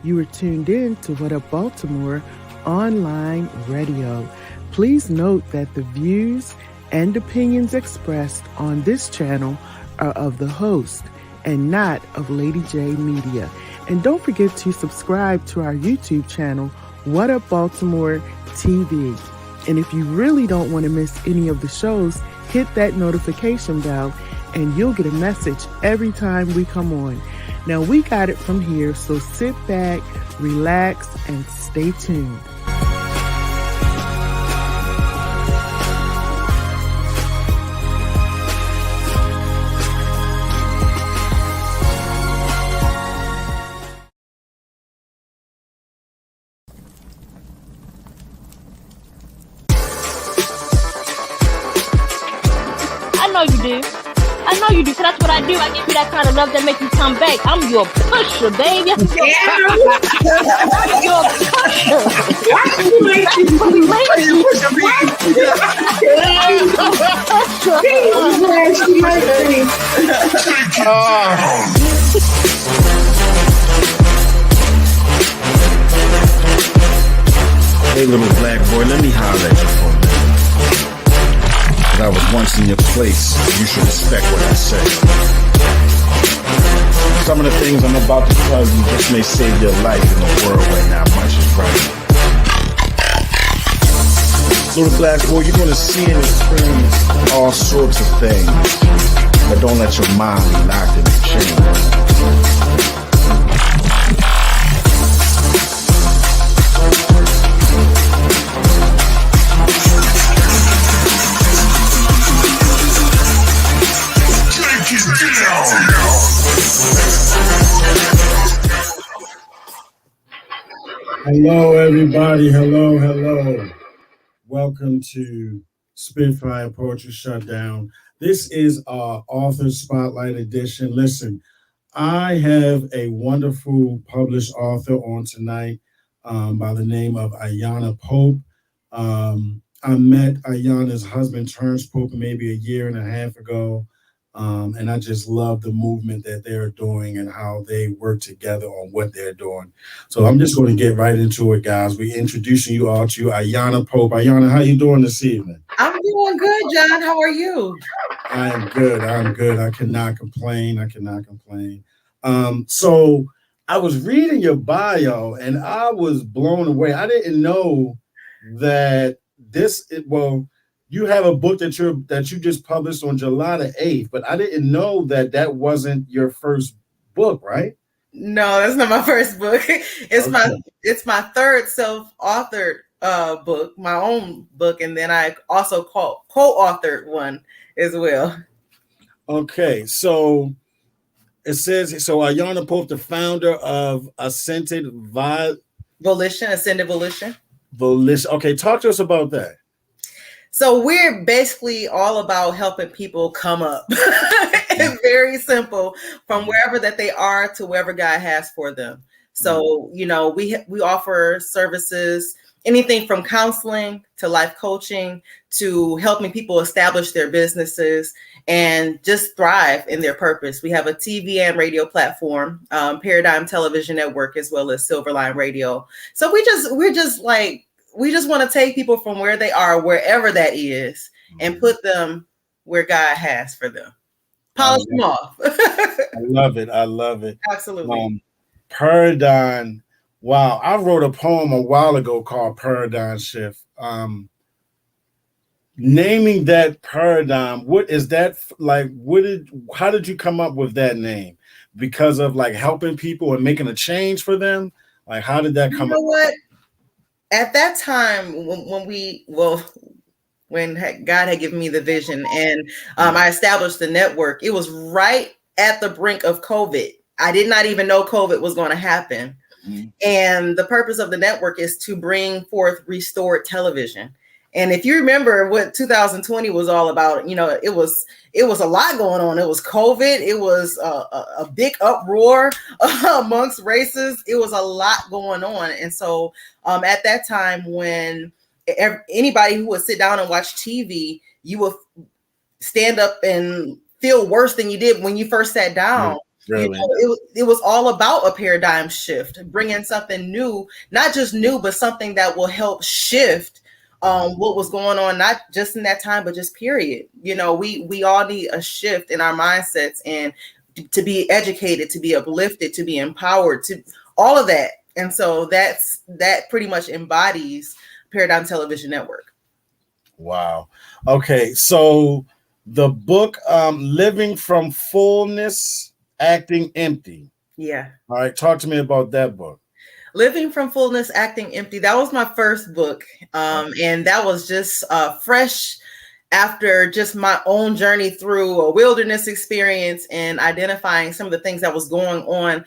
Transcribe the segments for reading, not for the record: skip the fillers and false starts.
You are tuned in to What Up Baltimore online radio. Please note that the views and opinions expressed on this channel are of the host and not of Lady J Media. And don't forget to subscribe to our YouTube channel, What Up Baltimore TV. And if you really don't want to miss any of the shows, hit that notification bell and you'll get a message every time we come on. Now, we got it from here, so sit back, relax, and stay tuned. I know you do. I know you do, because that's what I do. I give you that kind of love that makes you come back. I'm your pusher, baby. I'm your pusher. Hey, little black boy, let me holler at you for a minute. I was once in your place, you should respect what I say. Some of the things I'm about to tell you just may save your life in a world where not much is right. Little black boy, you're gonna see and experience all sorts of things, but don't let your mind be locked in the chain. Hello, everybody. Hello. Welcome to Spitfire Poetry Shutdown. This is our Author Spotlight edition. Listen, I have a wonderful published author on tonight by the name of Ayanna Pope. I met Ayanna's husband, Terrence Pope, maybe a year and a half ago. And I just love the movement that they're doing and how they work together on what they're doing. So I'm just going to get right into it, guys. We're introducing you all to Ayanna Pope. Ayanna, how you doing this evening? I'm doing good, John. How are you? I am good. I cannot complain. So I was reading your bio and I was blown away. I didn't know that you have a book that you just published on July the 8th, but I didn't know that wasn't your first book, right? No, that's not my first book. It's my third self-authored book, my own book, and then I also co-authored one as well. Okay, so it says Ayanna Pope, the founder of Ascended Volition. Okay, talk to us about that. So we're basically all about helping people come up. It's very simple, from wherever that they are to wherever God has for them. So, we offer services, anything from counseling to life coaching to helping people establish their businesses and just thrive in their purpose. We have a TV and radio platform, Paradigm Television Network, as well as Silverline Radio. So we just want to take people from where they are, wherever that is, and put them where God has for them. Polish them off. I love it. Absolutely. Paradigm. Wow. I wrote a poem a while ago called Paradigm Shift. Naming that paradigm, what is that like? How did you come up with that name? Because of like helping people and making a change for them? Like, how did that come up? What? At that time, when God had given me the vision and I established the network, it was right at the brink of COVID. I did not even know COVID was going to happen. Mm-hmm. And the purpose of the network is to bring forth restored television. And if you remember what 2020 was all about, it was a lot going on. It was COVID. It was a big uproar amongst races. It was a lot going on. And so at that time, when anybody who would sit down and watch TV, you would stand up and feel worse than you did when you first sat down. Really? It was all about a paradigm shift, bringing something new, not just new, but something that will help shift what was going on, not just in that time, but just period. We all need a shift in our mindsets, and to be educated, to be uplifted, to be empowered, to all of that. And so that pretty much embodies Paradigm Television Network. Wow. Okay. So the book, Living from Fullness, Acting Empty. Yeah. All right. Talk to me about that book. Living from Fullness, Acting Empty. That was my first book. And that was just fresh after just my own journey through a wilderness experience and identifying some of the things that was going on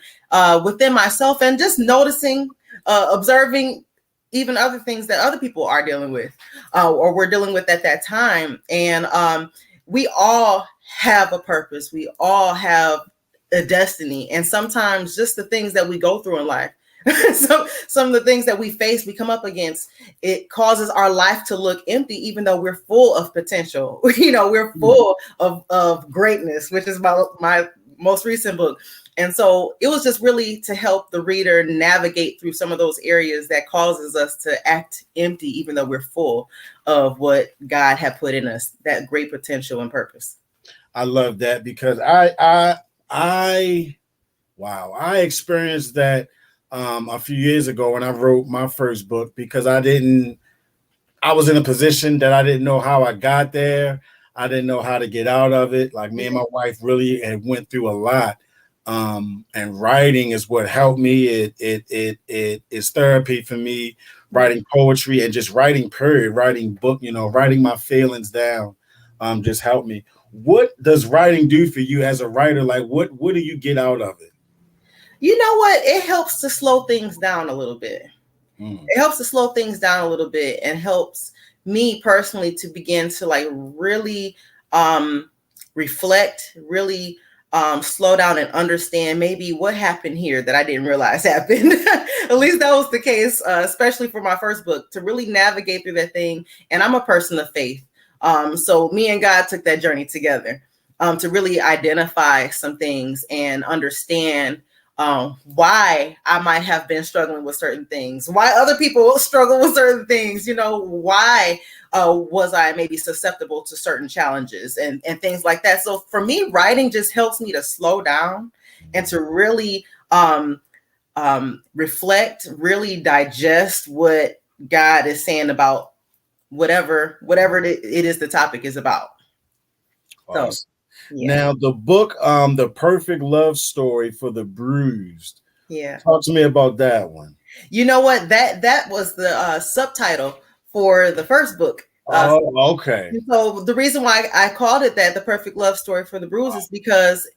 within myself, and just noticing, observing even other things that other people are dealing with or were dealing with at that time. And we all have a purpose. We all have a destiny. And sometimes just the things that we go through in life, some of the things that we face, we come up against, it causes our life to look empty, even though we're full of potential. We're full of greatness, which is my most recent book. And so it was just really to help the reader navigate through some of those areas that causes us to act empty, even though we're full of what God had put in us, that great potential and purpose. I love that, because I experienced that a few years ago when I wrote my first book, because I was in a position that I didn't know how I got there. I didn't know how to get out of it. Like, me and my wife really had went through a lot. And writing is what helped me. It is therapy for me. Writing poetry and just writing, period, writing book, writing my feelings down, just helped me. What does writing do for you as a writer? Like, what do you get out of it? You know what? It helps to slow things down a little bit. It helps to slow things down a little bit, and helps me personally to begin to like really reflect, really slow down and understand maybe what happened here that I didn't realize happened. At least that was the case, especially for my first book, to really navigate through that thing. And I'm a person of faith. So me and God took that journey together to really identify some things and understand why I might have been struggling with certain things, why other people struggle with certain things, why was I maybe susceptible to certain challenges and things like that. So for me, writing just helps me to slow down and to really reflect, really digest what God is saying about whatever it is the topic is about. Awesome. So, yeah. Now, the book, The Perfect Love Story for the Bruised. Yeah. Talk to me about that one. You know what? That was the subtitle for the first book. Okay. So the reason why I called it that, The Perfect Love Story for the Bruised, is because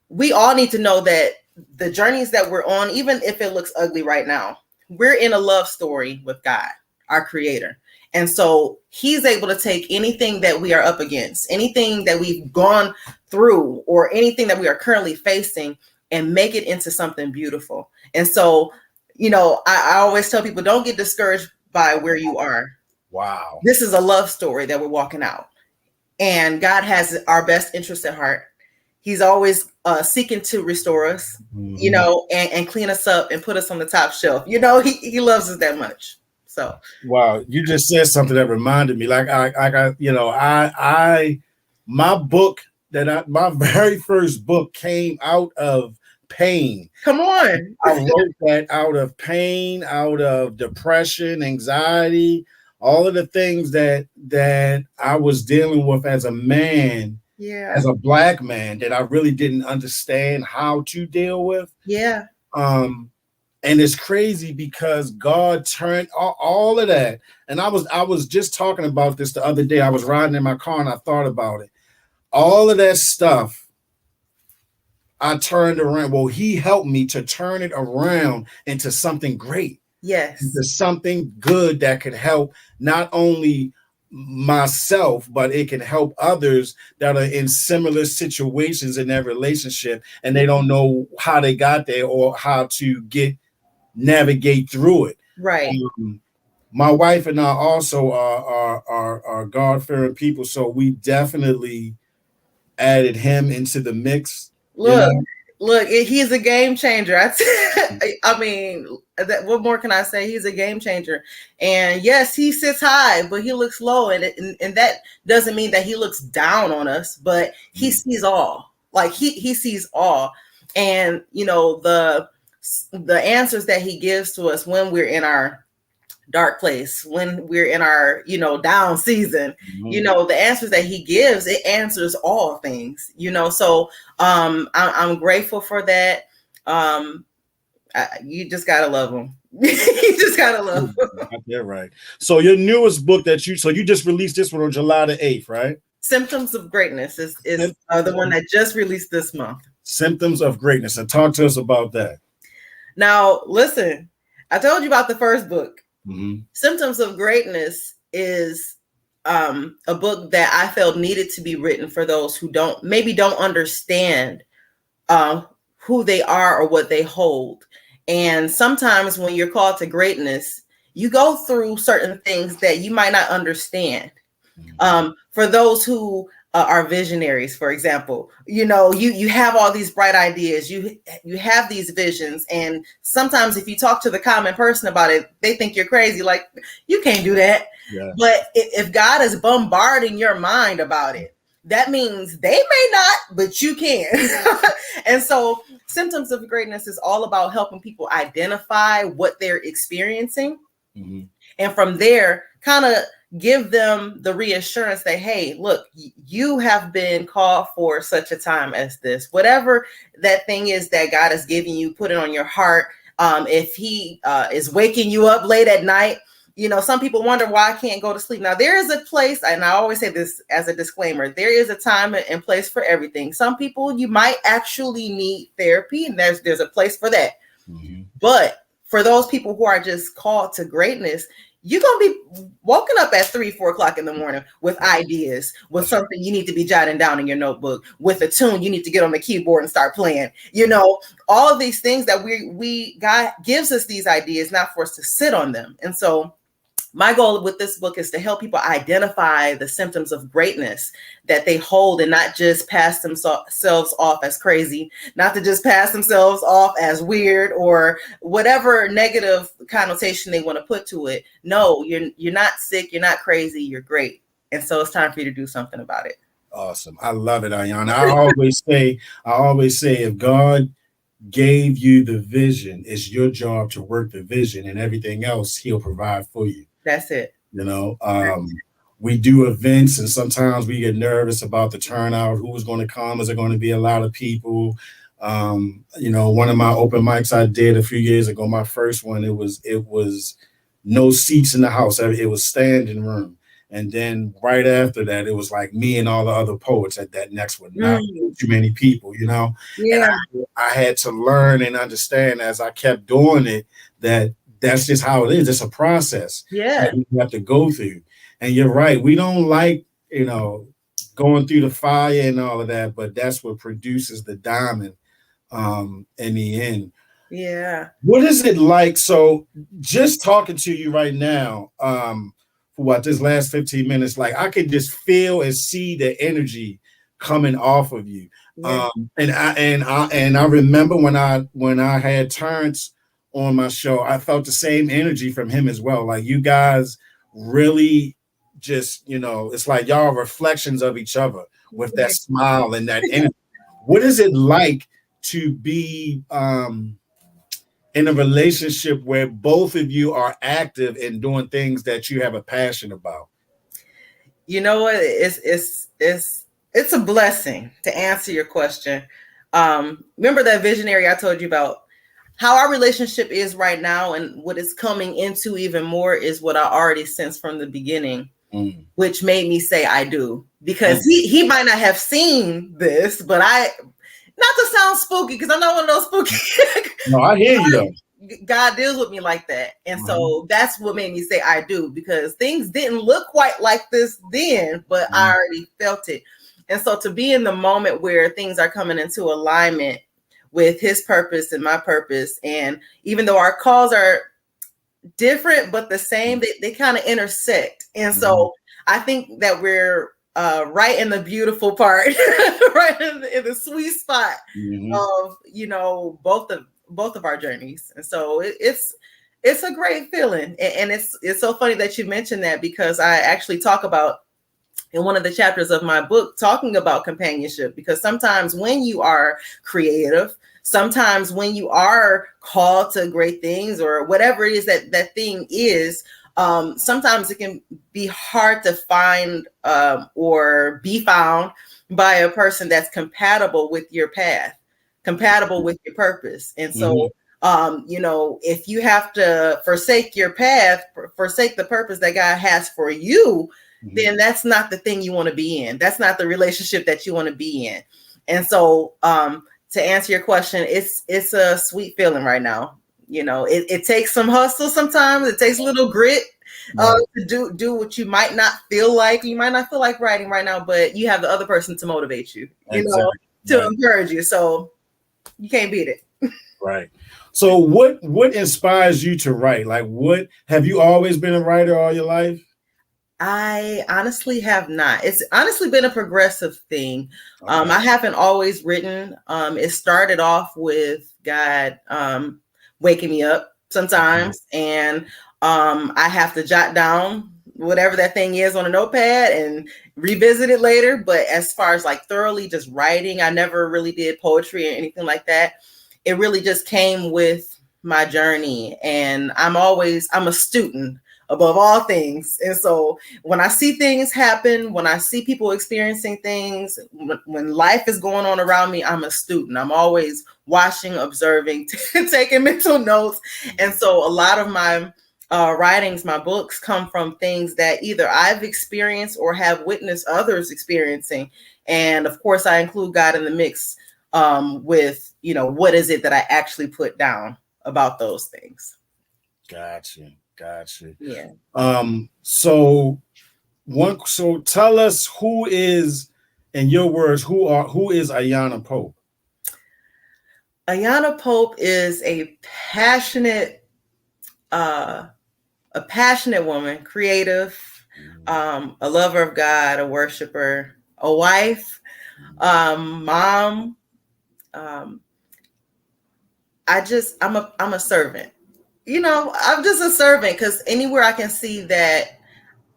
we all need to know that the journeys that we're on, even if it looks ugly right now, we're in a love story with God, our creator. And so he's able to take anything that we are up against, anything that we've gone through, or anything that we are currently facing, and make it into something beautiful. And so, I always tell people, don't get discouraged by where you are. Wow. This is a love story that we're walking out. And God has our best interest at heart. He's always seeking to restore us, and clean us up and put us on the top shelf. He loves us that much. So, wow, you just said something that reminded me. Like, my very first book came out of pain. Come on. I wrote that out of pain, out of depression, anxiety, all of the things that I was dealing with as a man, as a Black man, that I really didn't understand how to deal with. Yeah. And it's crazy because God turned all of that. And I was just talking about this the other day. I was riding in my car and I thought about it. All of that stuff, I turned around. Well, he helped me to turn it around into something great. Yes. Into something good that could help not only myself, but it can help others that are in similar situations in their relationship, and they don't know how they got there or how to navigate through it. Right. My wife and I also are God-fearing people, so we definitely added him into the mix. Look, Look, he's a game changer. I mean, what more can I say? He's a game changer. And yes, he sits high, but he looks low. And that doesn't mean that he looks down on us, but he sees all. Like he sees all. And, you know, the answers that he gives to us when we're in our dark place, when we're in our, you know, down season, you know, the answers that he gives, it answers all things, you know. So I'm grateful for that. You just gotta love him. You just gotta love him. Yeah, right. So your newest book you just released this one on July the 8th, right? Symptoms of Greatness is the one that just released this month. Symptoms of Greatness. And talk to us about that. Now, listen, I told you about the first book. Symptoms of Greatness is a book that I felt needed to be written for those who don't understand who they are or what they hold. And sometimes when you're called to greatness, you go through certain things that you might not understand. For those who are visionaries, for example, you know, you have all these bright ideas, you have these visions, and sometimes if you talk to the common person about it, they think you're crazy, like you can't do that. Yeah. But if God is bombarding your mind about it, that means they may not, but you can. And so Symptoms of Greatness is all about helping people identify what they're experiencing, and from there kind of give them the reassurance that, hey, look, you have been called for such a time as this. Whatever that thing is that God is giving you, put it on your heart. If he is waking you up late at night, you know, some people wonder why I can't go to sleep. Now, there is a place, and I always say this as a disclaimer, there is a time and place for everything. Some people, you might actually need therapy, and there's a place for that. But for those people who are just called to greatness, you're going to be woken up at 3-4 o'clock in the morning with ideas, with something you need to be jotting down in your notebook, with a tune you need to get on the keyboard and start playing. You know, all of these things that God gives us these ideas, not for us to sit on them. And so my goal with this book is to help people identify the symptoms of greatness that they hold, and not just pass themselves off as crazy, not to just pass themselves off as weird or whatever negative connotation they want to put to it. No, you're not sick, you're not crazy, you're great. And so it's time for you to do something about it. Awesome. I love it, Ayanna. I always say if God gave you the vision, it's your job to work the vision, and everything else he'll provide for you. That's it. You know, we do events, and sometimes we get nervous about the turnout. Who's going to come? Is there going to be a lot of people? You know, one of my open mics I did a few years ago, my first one, it was no seats in the house. It was standing room. And then right after that, it was like me and all the other poets at that next one. Not too many people, you know. Yeah. And I had to learn and understand as I kept doing it that that's just how it is. It's a process that we have to go through. And you're right. We don't like, you know, going through the fire and all of that, but that's what produces the diamond in the end. Yeah. What is it like? So just talking to you right now, for what this last 15 minutes, like I could just feel and see the energy coming off of you. Yeah. And I remember when I had Terrence on my show, I felt the same energy from him as well. Like you guys really just, you know, it's like y'all are reflections of each other with that smile and that energy. What is it like to be in a relationship where both of you are active in doing things that you have a passion about? You know what? It's a blessing, to answer your question. Remember that visionary I told you about? How our relationship is right now, and what is coming into even more is what I already sensed from the beginning, which made me say I do. Because he might not have seen this, but not to sound spooky, because I'm not one of those spooky. No, I hear you though. God deals with me like that. And so that's what made me say I do, because things didn't look quite like this then, but I already felt it. And so to be in the moment where things are coming into alignment with his purpose and my purpose, and even though our calls are different but the same, they kind of intersect. And so I think that we're right in the beautiful part, right in the sweet spot of, you know, both of our journeys. And so it's a great feeling. And it's so funny that you mentioned that, because I actually talk about in one of the chapters of my book, talking about companionship, because sometimes when you are creative, sometimes when you are called to great things or whatever it is that thing is, sometimes it can be hard to find or be found by a person that's compatible with your path, compatible with your purpose. And so, you know, if you have to forsake your path, forsake the purpose that God has for you, then that's not the thing you want to be in. That's not the relationship that you want to be in. And so, to answer your question, it's a sweet feeling right now. You know, it takes some hustle sometimes. It takes a little grit to do what you might not feel like. You might not feel like writing right now, but you have the other person to motivate you, you know, to encourage you. So you can't beat it. Right. So what inspires you to write? Like, what, have you always been a writer all your life? I honestly have not. It's honestly been a progressive thing. I haven't always written. It started off with God waking me up sometimes, and I have to jot down whatever that thing is on a notepad and revisit it later. But as far as like thoroughly just writing, I never really did poetry or anything like that. It really just came with my journey, and I'm a student above all things. And so when I see things happen, when I see people experiencing things, when life is going on around me, I'm a student. I'm always watching, observing, taking mental notes. And so a lot of my writings, my books come from things that either I've experienced or have witnessed others experiencing. And of course, I include God in the mix with, you know, what is it that I actually put down about those things. Gotcha. Yeah. So tell us, who is, in your words, who is Ayanna Pope? Ayanna Pope is a passionate woman, creative, a lover of God, a worshiper, a wife, mom. I'm a servant. You know, I'm just a servant, because anywhere I can see that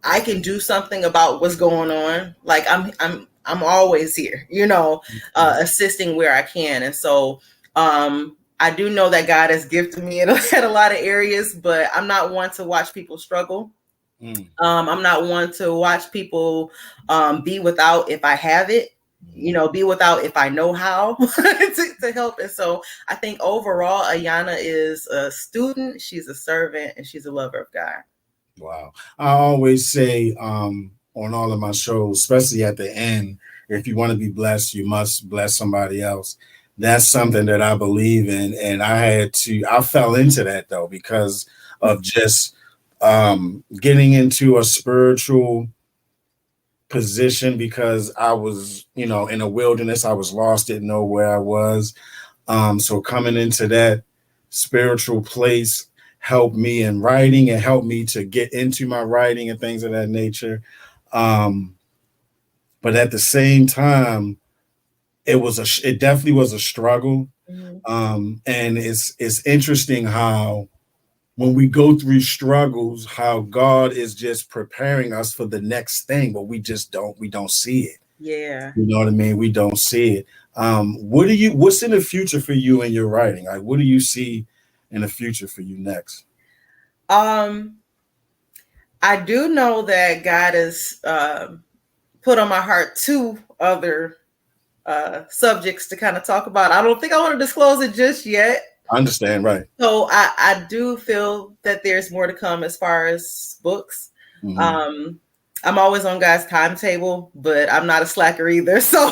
I can do something about what's going on, like I'm always here, you know, assisting where I can. And so I do know that God has gifted me in a lot of areas, but I'm not one to watch people struggle. I'm not one to watch people be without if I have it. You know, be without if I know how to help. And so I think overall, Ayanna is a student, she's a servant, and she's a lover of God. Wow. I always say on all of my shows, especially at the end, if you want to be blessed, you must bless somebody else. That's something that I believe in. And I fell into that, though, because of just getting into a spiritual position, because I was, you know, in a wilderness. I was lost, didn't know where I was. So coming into that spiritual place helped me in writing and helped me to get into my writing and things of that nature. But at the same time, it definitely was a struggle. And it's interesting how when we go through struggles, how God is just preparing us for the next thing, but we don't see it. Yeah. You know what I mean? We don't see it. What's in the future for you in your writing? Like, what do you see in the future for you next? I do know that God has put on my heart 2 other subjects to kind of talk about. I don't think I want to disclose it just yet. I understand, right? So I do feel that there's more to come as far as books. I'm always on God's timetable, but I'm not a slacker either. So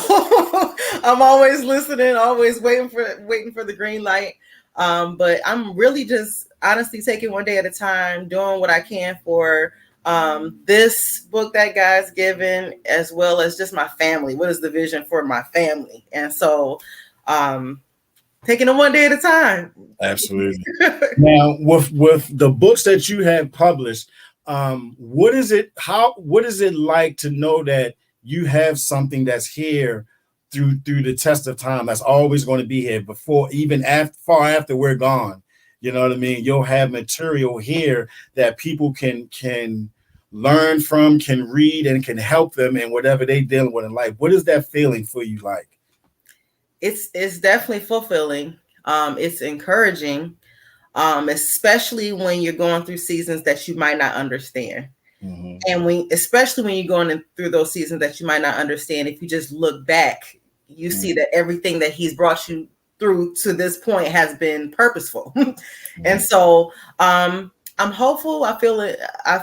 I'm always listening, always waiting for the green light. But I'm really just honestly taking one day at a time, doing what I can for this book that God's given, as well as just my family. What is the vision for my family? And so taking it one day at a time. Absolutely. Now, with the books that you have published, what is it like to know that you have something that's here through the test of time, that's always going to be here before, even after, far after we're gone. You know what I mean? You'll have material here that people can learn from, can read, and can help them in whatever they're dealing with in life. What is that feeling for you like? It's definitely fulfilling. It's encouraging, especially when you're going through seasons that you might not understand. Mm-hmm. And especially when you're going through those seasons that you might not understand, if you just look back, you mm-hmm. see that everything that he's brought you through to this point has been purposeful. Mm-hmm. And so I'm hopeful. I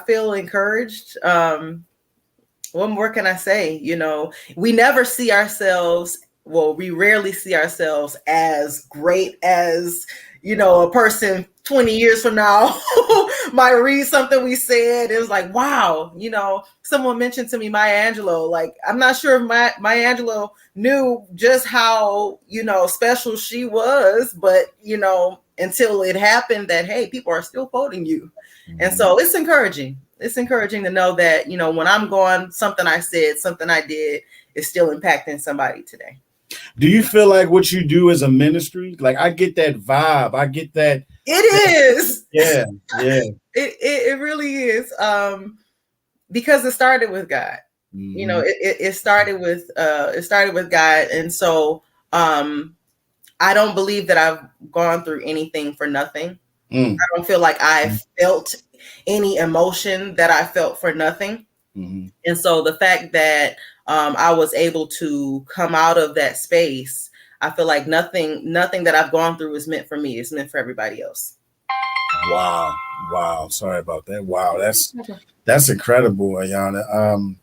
feel encouraged. What more can I say? You know, we never see ourselves. Well, we rarely see ourselves as great as, you know, a person 20 years from now might read something we said. It was like, wow, you know, someone mentioned to me Maya Angelou. Like, I'm not sure if Maya Angelou knew just how, you know, special she was, but, you know, until it happened that, hey, people are still quoting you. Mm-hmm. And so it's encouraging. It's encouraging to know that, you know, when I'm gone, something I said, something I did is still impacting somebody today. Do you feel like what you do is a ministry? Like, I get that vibe. I get that. It is. Yeah. Yeah. It really is. Because it started with God. Mm-hmm. You know, it started with God. And so I don't believe that I've gone through anything for nothing. I don't feel like I've felt any emotion that I felt for nothing. Mm-hmm. And so the fact that I was able to come out of that space, I feel like nothing that I've gone through is meant for me. It's meant for everybody else. Wow. Sorry about that. Wow. That's incredible, Ayanna.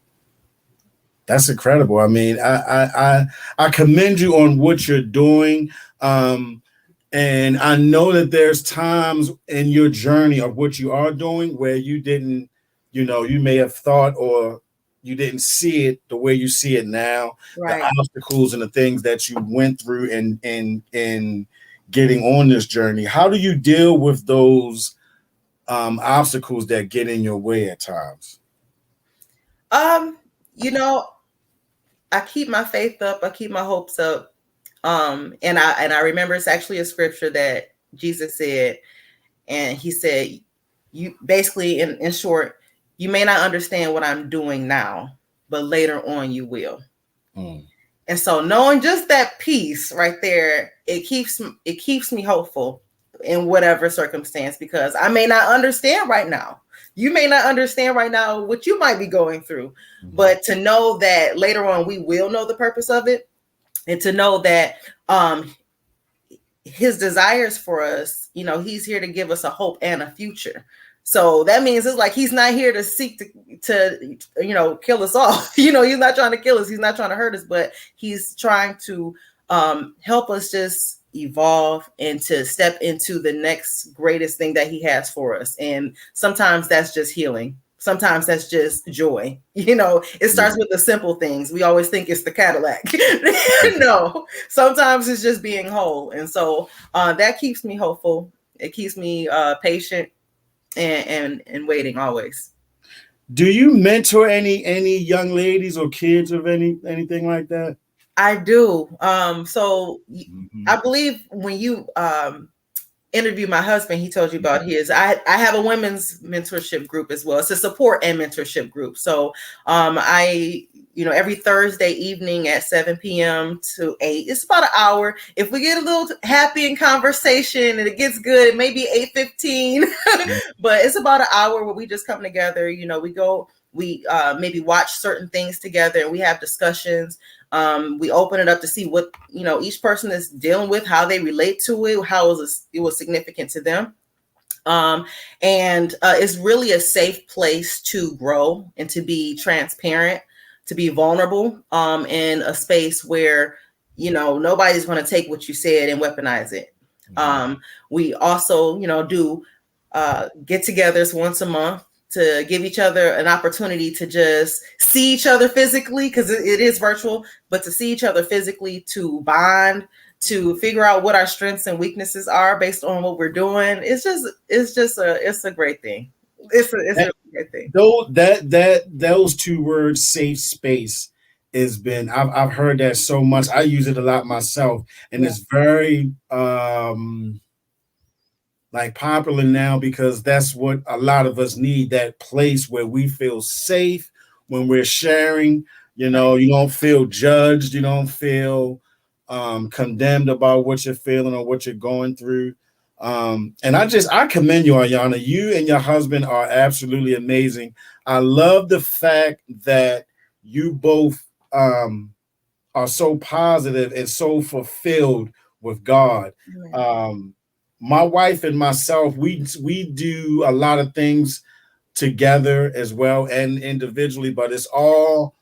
That's incredible. I mean, I commend you on what you're doing. And I know that there's times in your journey of what you are doing where you didn't, you know, you may have thought or you didn't see it the way you see it now. Right. The obstacles and the things that you went through in getting on this journey. How do you deal with those obstacles that get in your way at times? You know, I keep my faith up. I keep my hopes up. And I remember it's actually a scripture that Jesus said, and he said, you basically in short, you may not understand what I'm doing now, but later on you will. And so knowing just that piece right there, it keeps me hopeful in whatever circumstance, because I may not understand right now. You may not understand right now what you might be going through, but to know that later on we will know the purpose of it, and to know that his desires for us, you know, he's here to give us a hope and a future. So that means it's like he's not here to seek to you know, kill us off. You know, he's not trying to kill us. He's not trying to hurt us, but he's trying to help us just evolve and to step into the next greatest thing that he has for us. And sometimes that's just healing. Sometimes that's just joy. You know, it starts with the simple things. We always think it's the Cadillac. No, sometimes it's just being whole. And so that keeps me hopeful. It keeps me patient and waiting always. Do you mentor any young ladies or kids of anything like that? I do. So I believe when you interview my husband, he told you about his. I have a women's mentorship group as well. It's a support and mentorship group. So I, you know, every Thursday evening at 7 p.m. to 8, it's about an hour. If we get a little happy in conversation and it gets good, it may be 8:15, but it's about an hour where we just come together. You know, we maybe watch certain things together and we have discussions. We open it up to see what, you know, each person is dealing with, how they relate to it, how it was significant to them. And it's really a safe place to grow and to be transparent, to be vulnerable, in a space where, you know, nobody's going to take what you said and weaponize it. We also, you know, do get-togethers once a month to give each other an opportunity to just see each other physically, because it is virtual, but to see each other physically, to bond, to figure out what our strengths and weaknesses are based on what we're doing. It's a great thing. It's a great thing. Those two words, safe space, it's been I've heard that so much. I use it a lot myself, and Yeah. it's very like popular now because that's what a lot of us need, that place where we feel safe when we're sharing. You know, you don't feel judged, you don't feel condemned about what you're feeling or what you're going through. And I commend you, Ayanna. You and your husband are absolutely amazing. I love the fact that you both are so positive and so fulfilled with God. My wife and myself, we do a lot of things together as well and individually, but it's all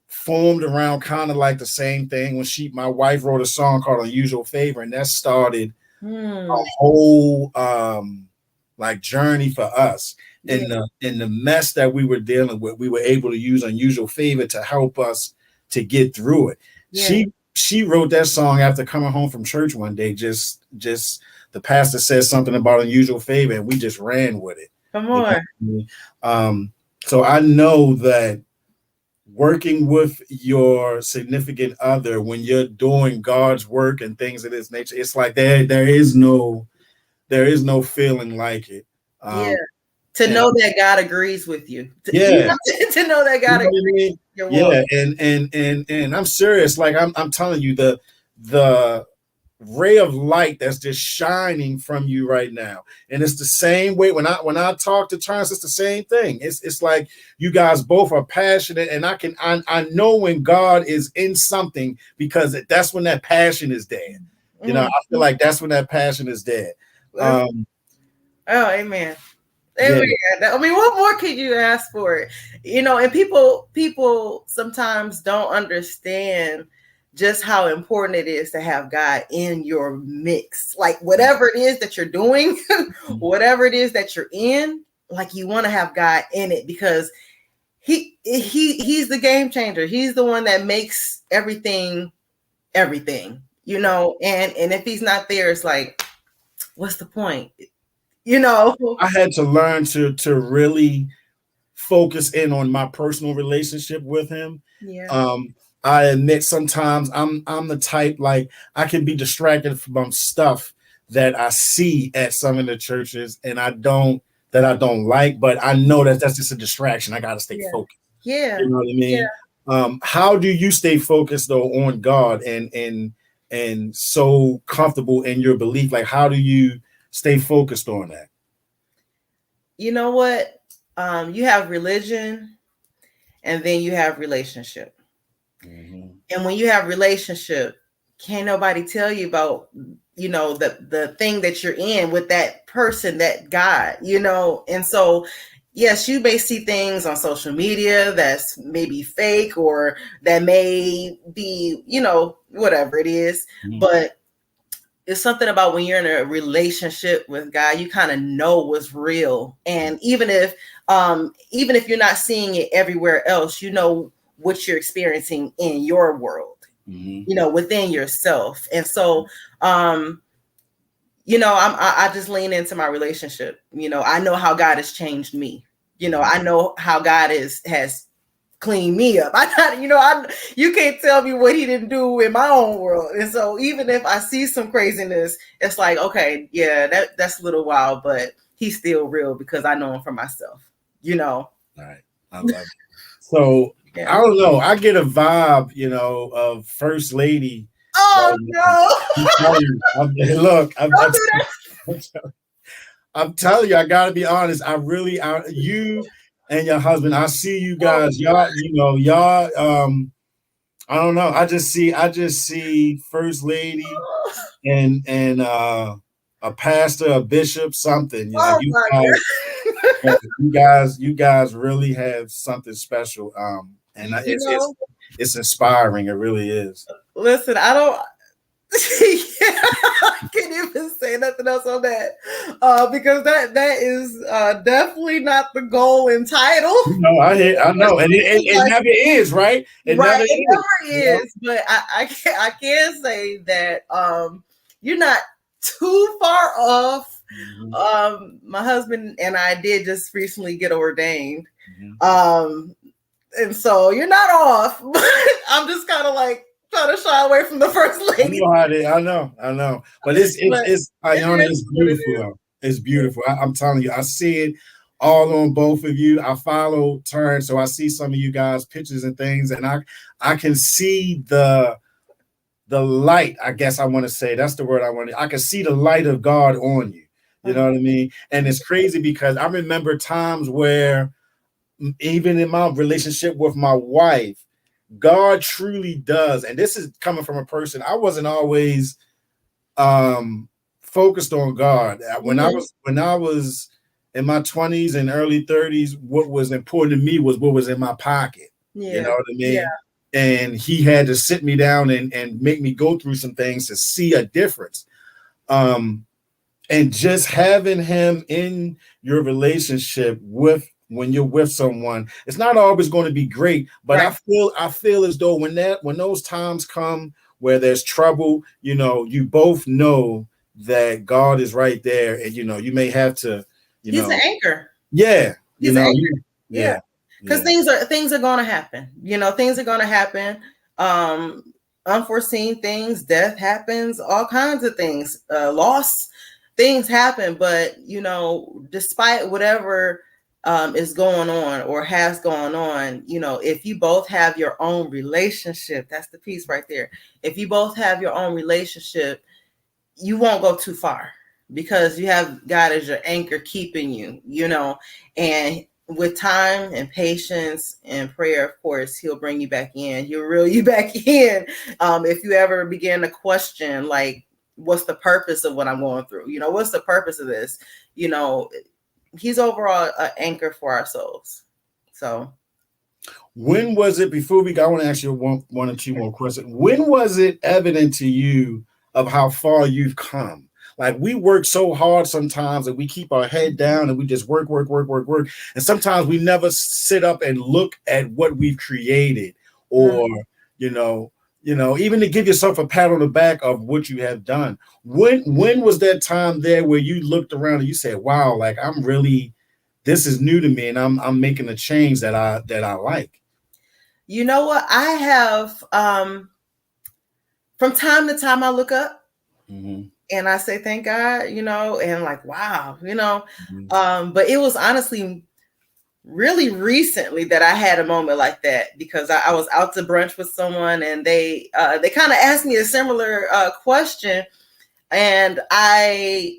formed around kind of like the same thing. My wife wrote a song called Unusual Favor, and that started a whole like journey for us. In the mess that we were dealing with, we were able to use Unusual Favor to help us to get through it. She wrote that song after coming home from church one day. Just the pastor said something about Unusual Favor, and we just ran with it. Come on. You know? So I know that working with your significant other when you're doing God's work and things of this nature, it's like there is no feeling like it. To know that God agrees with you. Yeah. To know that God agrees with your work. And I'm serious. Like I'm telling you, the ray of light that's just shining from you right now. And it's the same way when I talk to Terrence, it's the same thing. It's like you guys both are passionate, and I know when God is in something, because that's when that passion is there. You know, I feel like that's when that passion is there. Amen. Yeah. I mean, what more could you ask for? You know, and people sometimes don't understand just how important it is to have God in your mix. Like whatever it is that you're doing, whatever it is that you're in, like you want to have God in it, because he's the game changer. He's the one that makes everything, you know, and if he's not there, it's like, what's the point? You know, I had to learn to really focus in on my personal relationship with him. I admit sometimes I'm the type, like I can be distracted from stuff that I see at some of the churches and I don't like, but I know that that's just a distraction. I gotta stay focused. Yeah. You know what I mean? How do you stay focused though on God and so comfortable in your belief? Like how do you stay focused on that? You know what? You have religion and then you have relationship. And when you have relationship, can't nobody tell you about, you know, the thing that you're in with that person, that God, you know. And so, yes, you may see things on social media that's maybe fake or that may be, you know, whatever it is. But it's something about when you're in a relationship with God, you kind of know what's real. And even if you're not seeing it everywhere else, you know what you're experiencing in your world, you know, within yourself. And so, you know, I just lean into my relationship. You know, I know how God has changed me. You know, I know how God has cleaned me up. You can't tell me what he didn't do in my own world. And so even if I see some craziness, it's like, okay, yeah, that's a little wild, but he's still real because I know him for myself, you know? All right. I love it. So I don't know. I get a vibe, you know, of First Lady. Oh no! Look, I'm telling you, I gotta be honest. You and your husband, I see you guys. Y'all, you know, y'all. I don't know. I just see First Lady and a pastor, a bishop, something. You know, you guys really have something special. And it's inspiring. It really is. Listen, I can't even say nothing else on that because that is definitely not the goal and title. No, I know, and it never is, right? It never is. But I can say that you're not too far off. My husband and I did just recently get ordained. And so you're not off, but I'm just kind of like trying to shy away from the first lady. I know. But it's Ayanna, it's beautiful. It's beautiful. I'm telling you, I see it all on both of you. I follow Turn, so I see some of you guys' pictures and things, and I can see the light. I guess I want to say that's the word I want. I can see the light of God on you. You know what I mean? And it's crazy because I remember times where even in my relationship with my wife, God truly does. And this is coming from a person, I wasn't always focused on God. When I was in my 20s and early 30s, what was important to me was what was in my pocket. You know what I mean? Yeah. And he had to sit me down and make me go through some things to see a difference. And just having him in your relationship when you're with someone, it's not always going to be great, but right. I feel as though when those times come where there's trouble, you both know that God is right there, and you may have to, He's an anchor. Yeah, He's an anchor. Yeah. Because things are going to happen. Things are going to happen. Unforeseen things, death happens, all kinds of things, loss, things happen. But despite whatever is going on or has gone on, if you both have your own relationship, that's the piece right there. If you both have your own relationship, you won't go too far because you have God as your anchor keeping you, and with time and patience and prayer, of course, he'll bring you back in. He'll reel you back in. If you ever begin to question, like, what's the purpose of what I'm going through? What's the purpose of this? He's overall an anchor for our souls. So when was it, before I want to ask you one or two more questions. When was it evident to you of how far you've come? Like, we work so hard sometimes and we keep our head down and we just work. And sometimes we never sit up and look at what we've created or, even to give yourself a pat on the back of what you have done. When was that time there where you looked around and you said, wow, like this is new to me and I'm making a change that I like? You know what? I have, from time to time I look up. Mm-hmm. And I say, thank God, and like, wow, mm-hmm. But it was honestly really recently that I had a moment like that because I was out to brunch with someone and they kind of asked me a similar question. And I,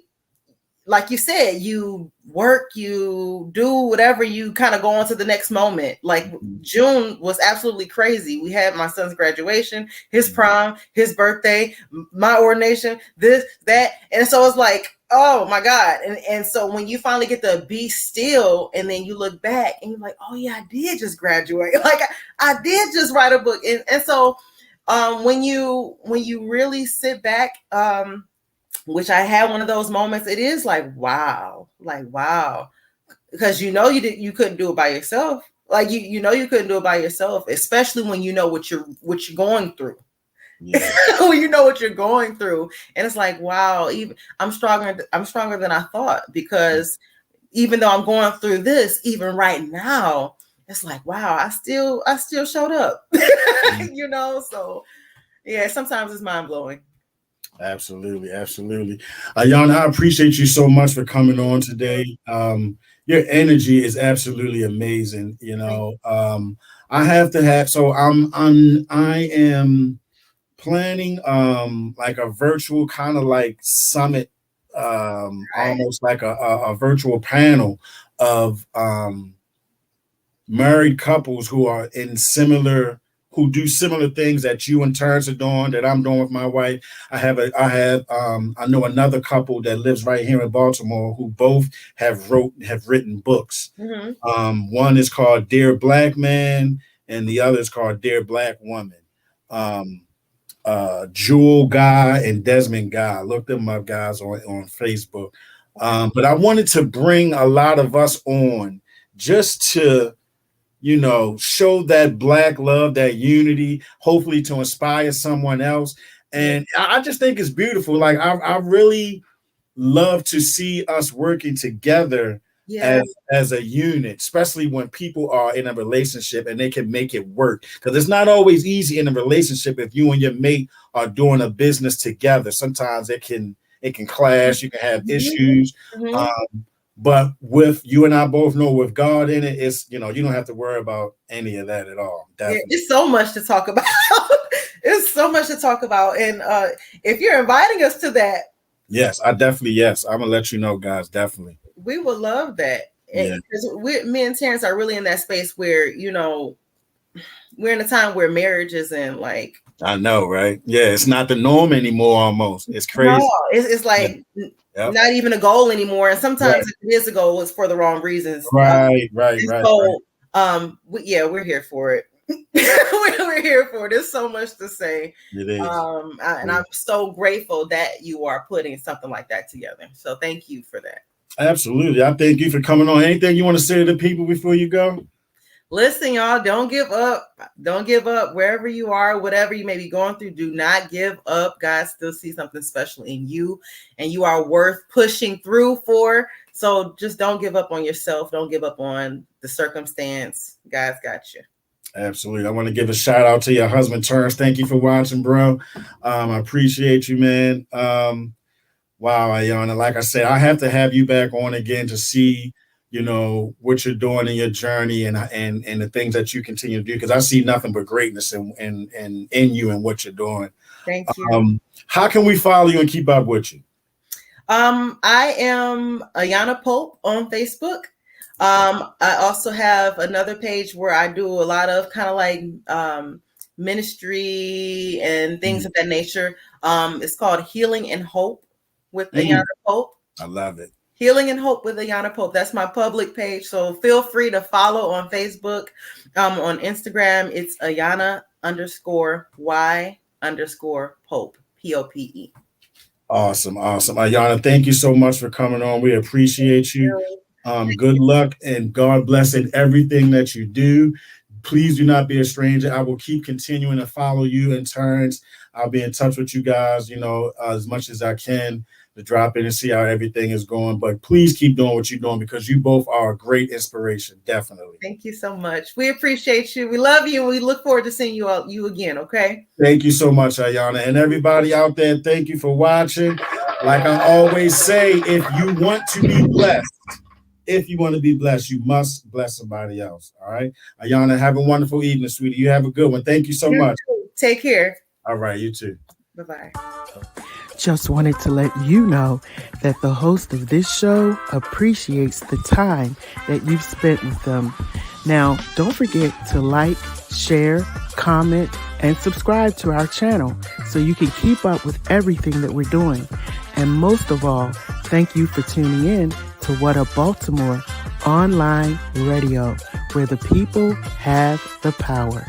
like you said, you work, you do whatever, you kind of go on to the next moment. Like June was absolutely crazy. We had my son's graduation, his prom, his birthday, my ordination, this, that. And so it's like, oh my God. And so when you finally get to be still and then you look back and you're like, oh yeah, I did just graduate. Like I did just write a book. And so when you really sit back, which I had one of those moments, it is like, wow, because you couldn't do it by yourself. Like you couldn't do it by yourself, especially when you know what you're going through. Yeah. When you know what you're going through, and it's like, wow, even I'm stronger than I thought, because even though I'm going through this, even right now, it's like, wow, I still showed up. So yeah, sometimes it's mind blowing. Absolutely. Ayanna, I appreciate you so much for coming on today. Your energy is absolutely amazing. I am planning like a virtual kind of like summit, almost like a virtual panel of married couples who do similar things that you and Terrence are doing, that I'm doing with my wife. I know another couple that lives right here in Baltimore who both have written books. Mm-hmm. One is called Dear Black Man and the other is called Dear Black Woman. Jewel Guy and Desmond Guy. Look them up, guys, on Facebook. But I wanted to bring a lot of us on just to show that Black love, that unity, hopefully to inspire someone else. And I just think it's beautiful. Like I really love to see us working together as a unit, especially when people are in a relationship and they can make it work. Because it's not always easy in a relationship if you and your mate are doing a business together. Sometimes it can clash. You can have issues. But with you and I both know with God in it, it's you don't have to worry about any of that at all. Yeah, it's so much to talk about. It's so much to talk about. And if you're inviting us to that, yes, I'm gonna let you know, guys. Definitely. We would love that. Because me and Terrence are really in that space where, we're in a time where marriage isn't like. I know, right? Yeah, it's not the norm anymore almost. It's crazy. No, it's like not even a goal anymore. And sometimes it is a goal, it's for the wrong reasons. Right. So, we're here for it. We're here for it. There's so much to say. It is. And I'm so grateful that you are putting something like that together. So thank you for that. Absolutely. I thank you for coming on. Anything you want to say to the people before you go? Listen, y'all, don't give up. Don't give up wherever you are, whatever you may be going through. Do not give up. God still sees something special in you, and you are worth pushing through for. So just don't give up on yourself. Don't give up on the circumstance. God's got you. Absolutely. I want to give a shout out to your husband, Terrence. Thank you for watching, bro. I appreciate you, man. Wow, Ayanna. Like I said, I have to have you back on again to see, what you're doing in your journey and the things that you continue to do, because I see nothing but greatness in you and what you're doing. Thank you. How can we follow you and keep up with you? I am Ayanna Pope on Facebook. I also have another page where I do a lot of kind of like ministry and things of that nature. It's called Healing and Hope with Ayanna Pope. I love it. Healing and Hope with Ayanna Pope. That's my public page. So feel free to follow on Facebook. On Instagram, it's Ayanna_Y_Pope. POPE. Awesome. Ayanna, thank you so much for coming on. We appreciate you. Good luck and God bless in everything that you do. Please do not be a stranger. I will keep continuing to follow you in turns. I'll be in touch with you guys, as much as I can to drop in and see how everything is going. But please keep doing what you're doing because you both are a great inspiration. Definitely. Thank you so much. We appreciate you. We love you. We look forward to seeing you again. Okay. Thank you so much, Ayanna. And everybody out there, thank you for watching. Like I always say, if you want to be blessed, you must bless somebody else. All right. Ayanna, have a wonderful evening, sweetie. You have a good one. Thank you so much. Take care. All right. You too. Bye-bye. Just wanted to let you know that the host of this show appreciates the time that you've spent with them. Now, don't forget to like, share, comment, and subscribe to our channel so you can keep up with everything that we're doing. And most of all, thank you for tuning in to What Up Baltimore online radio, where the people have the power.